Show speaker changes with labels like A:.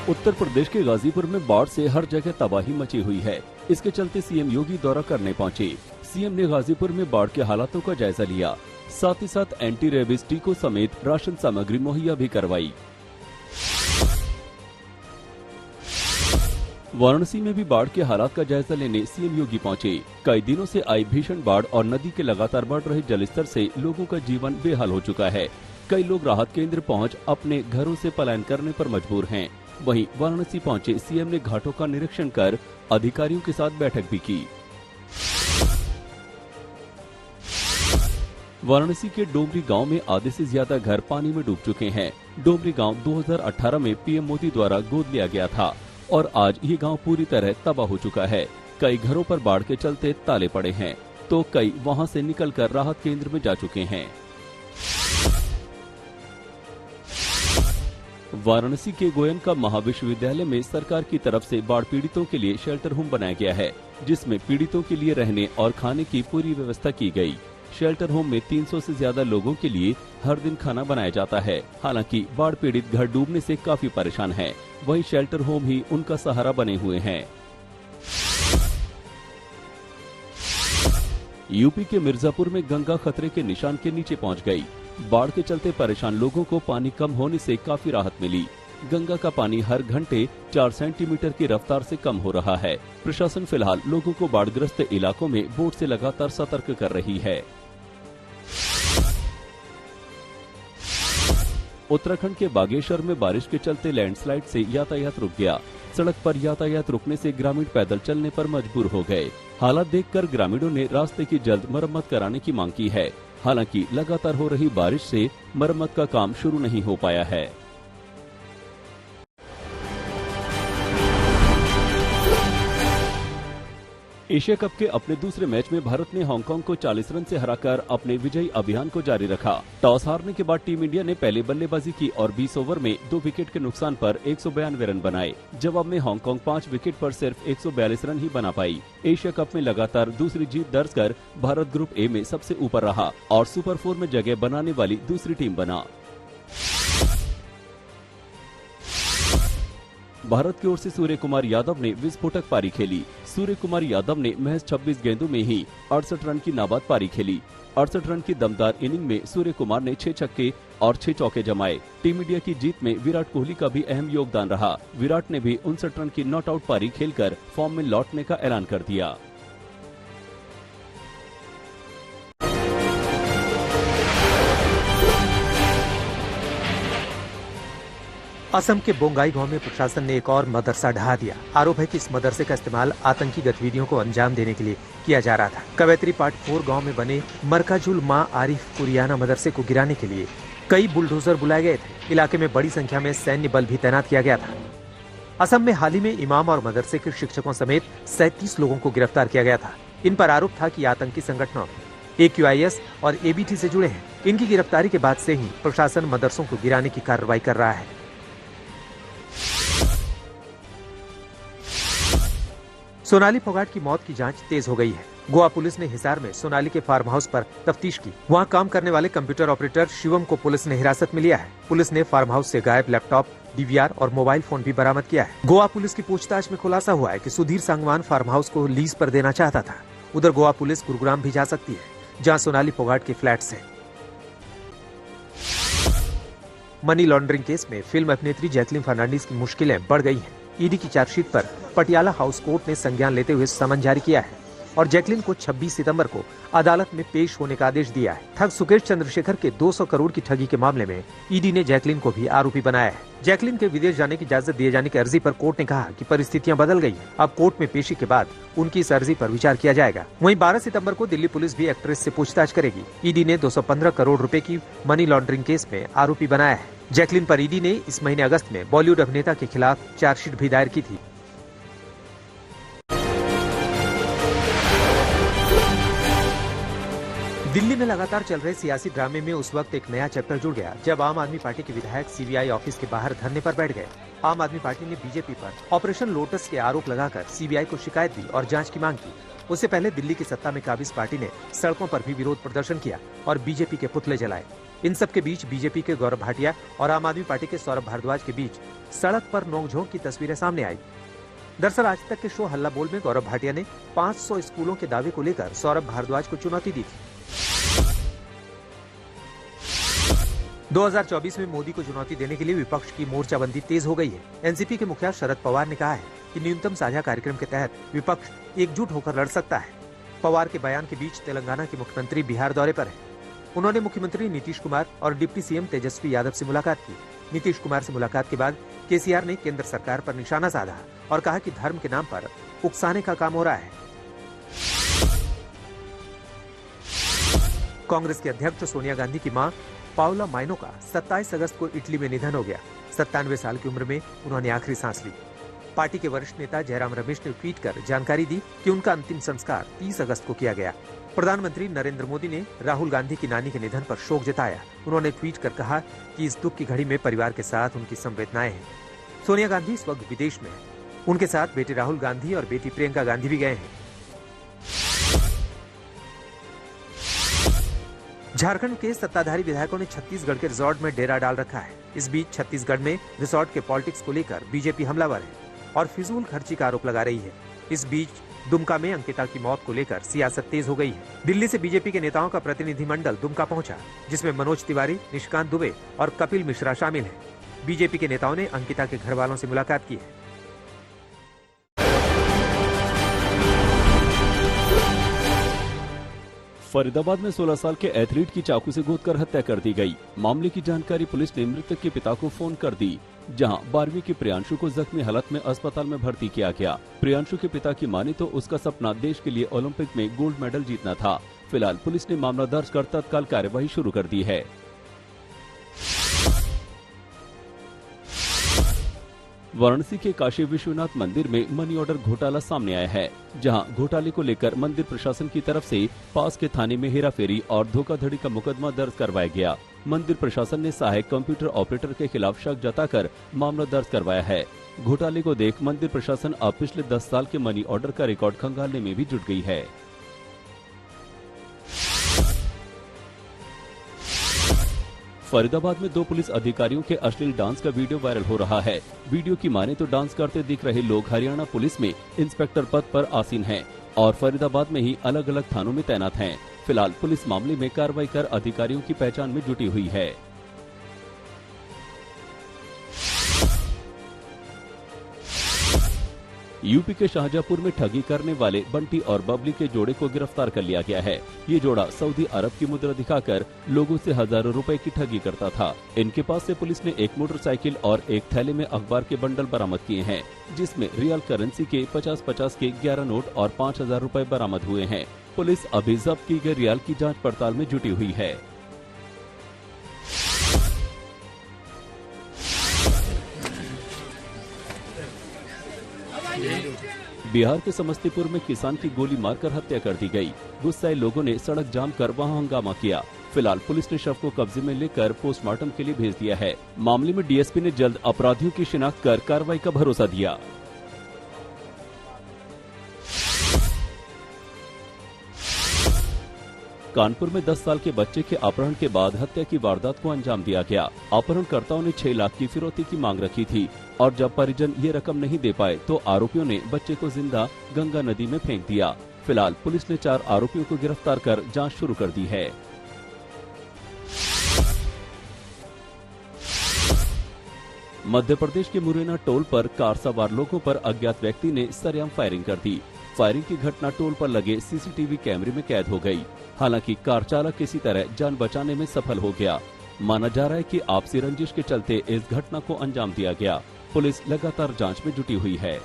A: उत्तर प्रदेश के गाजीपुर में बाढ़ से हर जगह तबाही मची हुई है। इसके चलते सीएम योगी दौरा करने पहुंचे। सीएम ने गाजीपुर में बाढ़ के हालातों का जायजा लिया, साथ ही साथ एंटी रेबीज टीकों समेत राशन सामग्री मुहैया भी करवाई। वाराणसी में भी बाढ़ के हालात का जायजा लेने सीएम योगी पहुंचे। कई दिनों से आई भीषण बाढ़ और नदी के लगातार बढ़ रहे जलस्तर से लोगों का जीवन बेहाल हो चुका है। कई लोग राहत केंद्र पहुंच अपने घरों से पलायन करने पर मजबूर हैं। वहीं वाराणसी पहुंचे सीएम ने घाटों का निरीक्षण कर अधिकारियों के साथ बैठक भी की। वाराणसी के डोमरी गांव में आधे से ज्यादा घर पानी में डूब चुके हैं। डोमरी गांव 2018 में पीएम मोदी द्वारा गोद लिया गया था और आज ये गांव पूरी तरह तबाह हो चुका है। कई घरों पर बाढ़ के चलते ताले पड़े हैं, तो कई वहां से निकलकर राहत केंद्र में जा चुके हैं। वाराणसी के गोयनका महाविश्वविद्यालय में सरकार की तरफ से बाढ़ पीड़ितों के लिए शेल्टर होम बनाया गया है, जिसमें पीड़ितों के लिए रहने और खाने की पूरी व्यवस्था की गई। शेल्टर होम में 300 से ज्यादा लोगों के लिए हर दिन खाना बनाया जाता है। हालांकि बाढ़ पीड़ित घर डूबने से काफी परेशान हैं, वहीं शेल्टर होम ही उनका सहारा बने हुए हैं। यूपी के मिर्जापुर में गंगा खतरे के निशान के नीचे पहुंच गई। बाढ़ के चलते परेशान लोगों को पानी कम होने से काफी राहत मिली। गंगा का पानी हर घंटे 4 सेंटीमीटर की रफ्तार से कम हो रहा है। प्रशासन फिलहाल लोगों को बाढ़ग्रस्त इलाकों में बोट से लगातार सतर्क कर रही है। उत्तराखंड के बागेश्वर में बारिश के चलते लैंडस्लाइड से यातायात रुक गया। सड़क पर यातायात रुकने से ग्रामीण पैदल चलने पर मजबूर हो गए। हालात देखकर ग्रामीणों ने रास्ते की जल्द मरम्मत कराने की मांग की है। हालांकि लगातार हो रही बारिश से मरम्मत का काम शुरू नहीं हो पाया है। एशिया कप के अपने दूसरे मैच में भारत ने हांगकांग को 40 रन से हराकर अपने विजयी अभियान को जारी रखा। टॉस हारने के बाद टीम इंडिया ने पहले बल्लेबाजी की और 20 ओवर में 2 विकेट के नुकसान पर 192 रन बनाए। जवाब में हांगकांग 5 विकेट पर सिर्फ 142 रन ही बना पाई। एशिया कप में लगातार दूसरी जीत दर्ज कर भारत ग्रुप ए में सबसे ऊपर रहा और सुपर 4 में जगह बनाने वाली दूसरी टीम बना। भारत की ओर से सूर्य कुमार यादव ने विस्फोटक पारी खेली। सूर्य कुमार यादव ने महज 26 गेंदों में ही 68 रन की नाबाद पारी खेली। 68 रन की दमदार इनिंग में सूर्य कुमार ने 6 छक्के और 6 चौके जमाए। टीम इंडिया की जीत में विराट कोहली का भी अहम योगदान रहा। विराट ने भी 59 रन की नॉट आउट पारी खेलकर फॉर्म में लौटने का ऐलान कर दिया।
B: असम के बोंगाई गांव में प्रशासन ने एक और मदरसा ढहा दिया। आरोप है कि इस मदरसे का इस्तेमाल आतंकी गतिविधियों को अंजाम देने के लिए किया जा रहा था। कवैतरी पार्ट 4 गांव में बने मरकाजुल मां आरिफ कुरियाना मदरसे को गिराने के लिए कई बुलडोजर बुलाए गए थे। इलाके में बड़ी संख्या में सैन्य बल भी तैनात किया गया था। असम में हाल ही में इमाम और मदरसे के शिक्षकों समेत 37 लोगों को गिरफ्तार किया गया था। इन पर आरोप था कि आतंकी संगठनों AQIS और ABT से जुड़े हैं। इनकी गिरफ्तारी के बाद से ही प्रशासन मदरसों को गिराने की कार्रवाई कर रहा है। सोनाली फोगाट की मौत की जांच तेज हो गई है। गोवा पुलिस ने हिसार में सोनाली के फार्म हाउस पर तफ्तीश की। वहां काम करने वाले कंप्यूटर ऑपरेटर शिवम को पुलिस ने हिरासत में लिया है। पुलिस ने फार्म हाउस से गायब लैपटॉप, DVR और मोबाइल फोन भी बरामद किया है। गोवा पुलिस की पूछताछ में खुलासा हुआ है कि सुधीर सांगवान फार्म हाउस को लीज पर देना चाहता था। उधर गोवा पुलिस गुरुग्राम भी जा सकती है, जहाँ सोनाली फोगाट के फ्लैट्स हैं। मनी लॉन्ड्रिंग केस में फिल्म अभिनेत्री जैकलिन फर्नांडीज की मुश्किलें बढ़ गई हैं। ईडी की चार्जशीट पर पटियाला हाउस कोर्ट ने संज्ञान लेते हुए समन जारी किया है और जैकलिन को 26 सितंबर को अदालत में पेश होने का आदेश दिया है। ठग सुकेश चंद्रशेखर के 200 करोड़ की ठगी के मामले में ईडी ने जैकलिन को भी आरोपी बनाया है। जैकलिन के विदेश जाने की इजाजत दिए जाने की अर्जी पर कोर्ट ने कहा कि परिस्थितियां बदल गई हैं। अब कोर्ट में पेशी के बाद उनकी इस अर्जी पर विचार किया जाएगा। वहीं 12 सितंबर को दिल्ली पुलिस भी एक्ट्रेस से पूछताछ करेगी। ईडी ने 215 करोड़ रुपए की मनी लॉन्ड्रिंग केस में आरोपी बनाया है। जैकलिन पर ईडी ने इस महीने अगस्त में बॉलीवुड अभिनेता के खिलाफ चार्जशीट भी दायर की थी। दिल्ली में लगातार चल रहे सियासी ड्रामे में उस वक्त एक नया चैप्टर जुड़ गया जब आम आदमी पार्टी के विधायक CBI ऑफिस के बाहर धरने पर बैठ गए। आम आदमी पार्टी ने बीजेपी पर ऑपरेशन लोटस के आरोप लगाकर CBI को शिकायत दी और जांच की मांग की। उससे पहले दिल्ली की सत्ता में काबिज पार्टी ने सड़कों पर भी विरोध प्रदर्शन किया और बीजेपी के पुतले जलाए। इन सब के बीच बीजेपी के गौरव भाटिया और आम आदमी पार्टी के सौरभ भारद्वाज के बीच सड़क पर नोकझोंक की तस्वीरें सामने आई। दरअसल आज तक के शो हल्ला बोल में गौरव भाटिया ने 500 स्कूलों के दावे को लेकर सौरभ भारद्वाज को चुनौती दी थी। 2024 में मोदी को चुनौती देने के लिए विपक्ष की मोर्चाबंदी तेज हो गई है। एनसीपी के मुखिया शरद पवार ने कहा है कि न्यूनतम साझा कार्यक्रम के तहत विपक्ष एकजुट होकर लड़ सकता है। पवार के बयान के बीच तेलंगाना के मुख्यमंत्री बिहार दौरे पर हैं। उन्होंने मुख्यमंत्री नीतीश कुमार और डिप्टी सीएम तेजस्वी यादव से मुलाकात की। नीतीश कुमार से मुलाकात के बाद केसीआर ने केंद्र सरकार पर निशाना साधा और कहा कि धर्म के नाम पर उकसाने का काम हो रहा है। कांग्रेस के अध्यक्ष सोनिया गांधी की मां पाउला माइनो का 27 अगस्त को इटली में निधन हो गया। 97 साल की उम्र में उन्होंने आखिरी सांस ली। पार्टी के वरिष्ठ नेता जयराम रमेश ने ट्वीट कर जानकारी दी कि उनका अंतिम संस्कार 30 अगस्त को किया गया। प्रधानमंत्री नरेंद्र मोदी ने राहुल गांधी की नानी के निधन पर शोक जताया। उन्होंने ट्वीट कर कहा कि इस दुख की घड़ी में परिवार के साथ उनकी संवेदनाएं हैं। सोनिया गांधी इस वक्त विदेश में हैं। उनके साथ बेटे राहुल गांधी और बेटी प्रियंका गांधी भी गए हैं। झारखंड के सत्ताधारी विधायकों ने छत्तीसगढ़ के रिजॉर्ट में डेरा डाल रखा है। इस बीच छत्तीसगढ़ में रिजॉर्ट के पॉलिटिक्स को लेकर बीजेपी हमलावर है और फिजूल खर्ची का आरोप लगा रही है। इस बीच दुमका में अंकिता की मौत को लेकर सियासत तेज हो गई है। दिल्ली से बीजेपी के नेताओं का प्रतिनिधिमंडल दुमका पहुंचा, जिसमें मनोज तिवारी, निशिकांत दुबे और कपिल मिश्रा शामिल हैं। बीजेपी के नेताओं ने अंकिता के घर वालों से मुलाकात की है।
A: फरीदाबाद में 16 साल के एथलीट की चाकू से गोदकर हत्या कर दी गई। मामले की जानकारी पुलिस ने मृतक के पिता को फोन कर दी, जहां 12वीं के प्रियांशु को जख्मी हालत में अस्पताल में भर्ती किया गया। प्रियांशु के पिता की माने तो उसका सपना देश के लिए ओलंपिक में गोल्ड मेडल जीतना था। फिलहाल पुलिस ने मामला दर्ज कर तत्काल कार्यवाही शुरू कर दी है। वाराणसी के काशी विश्वनाथ मंदिर में मनी ऑर्डर घोटाला सामने आया है, जहां घोटाले को लेकर मंदिर प्रशासन की तरफ से पास के थाने में हेराफेरी और धोखाधड़ी का मुकदमा दर्ज करवाया गया। मंदिर प्रशासन ने सहायक कंप्यूटर ऑपरेटर के खिलाफ शक जताकर मामला दर्ज करवाया है। घोटाले को देख मंदिर प्रशासन अब पिछले 10 साल के मनी ऑर्डर का रिकॉर्ड खंगालने में भी जुट गई है। फरीदाबाद में 2 पुलिस अधिकारियों के अश्लील डांस का वीडियो वायरल हो रहा है। वीडियो की माने तो डांस करते दिख रहे लोग हरियाणा पुलिस में इंस्पेक्टर पद पर आसीन हैं और फरीदाबाद में ही अलग अलग थानों में तैनात हैं। फिलहाल पुलिस मामले में कार्रवाई कर अधिकारियों की पहचान में जुटी हुई है। यूपी के शाहजहांपुर में ठगी करने वाले बंटी और बबली के जोड़े को गिरफ्तार कर लिया गया है। ये जोड़ा सऊदी अरब की मुद्रा दिखाकर लोगों से हजारों रुपए की ठगी करता था। इनके पास से पुलिस ने एक मोटरसाइकिल और एक थैले में अखबार के बंडल बरामद किए हैं, जिसमें रियल करेंसी के 50-50 के 11 नोट और 5,000 रुपए बरामद हुए हैं। पुलिस अभी जब्त की गई रियल की जाँच पड़ताल में जुटी हुई है। बिहार के समस्तीपुर में किसान की गोली मारकर हत्या कर दी गई। गुस्साए लोगों ने सड़क जाम कर वहां हंगामा किया। फिलहाल पुलिस ने शव को कब्जे में लेकर पोस्टमार्टम के लिए भेज दिया है। मामले में डीएसपी ने जल्द अपराधियों की शिनाख्त कर कार्रवाई का भरोसा दिया। कानपुर में 10 साल के बच्चे के अपहरण के बाद हत्या की वारदात को अंजाम दिया गया। अपहरणकर्ताओं ने 6 लाख की फिरौती की मांग रखी थी और जब परिजन ये रकम नहीं दे पाए तो आरोपियों ने बच्चे को जिंदा गंगा नदी में फेंक दिया। फिलहाल पुलिस ने 4 आरोपियों को गिरफ्तार कर जांच शुरू कर दी है। मध्य प्रदेश के मुरैना टोल पर कार सवार लोगों पर अज्ञात व्यक्ति ने सरेआम फायरिंग कर दी। फायरिंग की घटना टोल पर लगे सीसीटीवी कैमरे में कैद हो गई। हालांकि कार चालक किसी तरह जान बचाने में सफल हो गया। माना जा रहा है कि आपसी रंजिश के चलते इस घटना को अंजाम दिया गया। पुलिस लगातार जांच में जुटी हुई है।